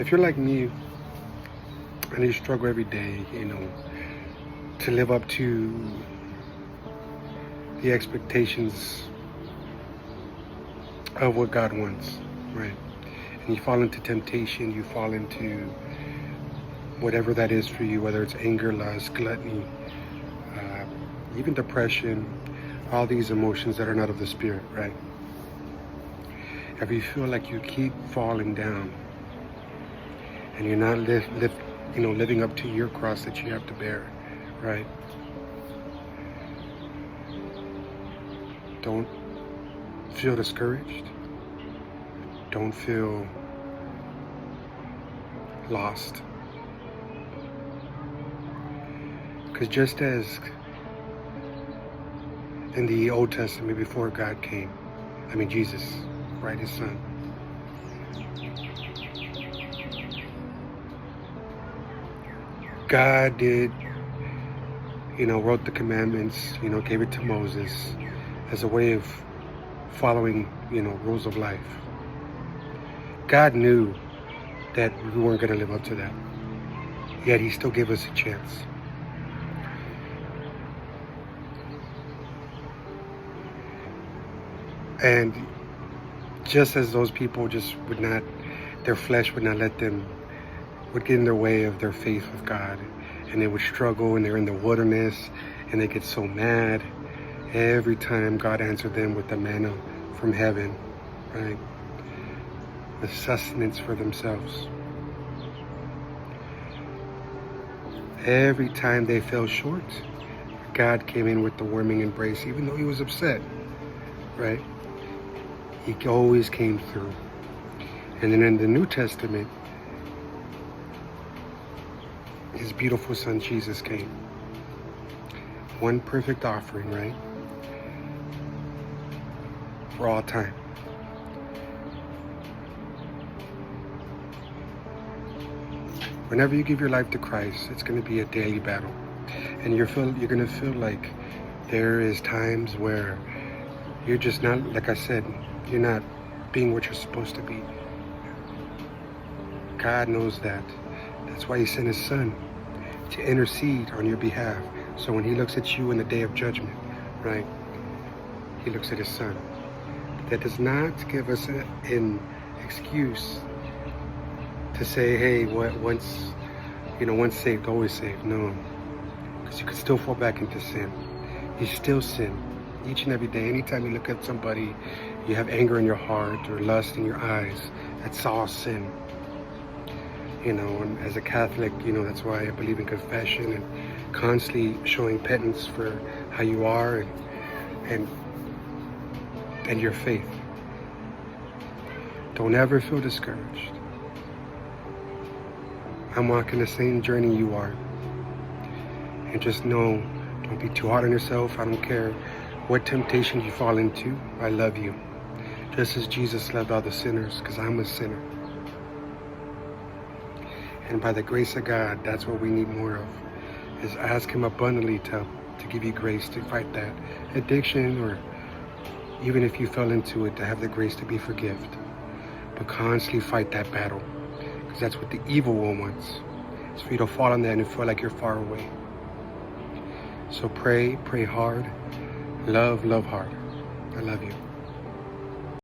if you're like me and you struggle every day, to live up to the expectations of what God wants, right? And you fall into temptation, you fall into whatever that is for you, whether it's anger, lust, gluttony, even depression, all these emotions that are not of the Spirit, right? If you feel like you keep falling down and you're not living up to your cross that you have to bear, right? Don't feel discouraged. Don't feel lost. Because just as in the Old Testament before God came, Jesus, right, his son, God did, wrote the commandments, gave it to Moses as a way of following, rules of life. God knew that we weren't going to live up to that, yet he still gave us a chance. And just as those people just their flesh would not would get in their way of their faith with God, and they would struggle, and they're in the wilderness, and they get so mad every time God answered them with the manna from heaven, right? The sustenance for themselves. Every time they fell short, God came in with the warming embrace, even though he was upset, right? He always came through. And then in the New Testament, his beautiful son Jesus came. One perfect offering, right? For all time. Whenever you give your life to Christ, it's going to be a daily battle. And you're going to feel like there is times where you're just not, like I said, you're not being what you're supposed to be. God knows that. That's why he sent his son to intercede on your behalf. So when he looks at you in the day of judgment, right, he looks at his son. That does not give us an excuse to say, hey, once saved, always saved. No, because you can still fall back into sin. You still sin each and every day. Anytime you look at somebody, you have anger in your heart or lust in your eyes. That's all sin. And as a Catholic, that's why I believe in confession and constantly showing penance for how you are and your faith. Don't ever feel discouraged. I'm walking the same journey you are. And just know, don't be too hard on yourself. I don't care what temptation you fall into. I love you. Just as Jesus loved all the sinners, because I'm a sinner. And by the grace of God, that's what we need more of, is ask him abundantly to give you grace to fight that addiction, or even if you fell into it, to have the grace to be forgiven. But constantly fight that battle, because that's what the evil one wants. It's for you to fall on that and feel like you're far away. So pray hard, love hard. I love you.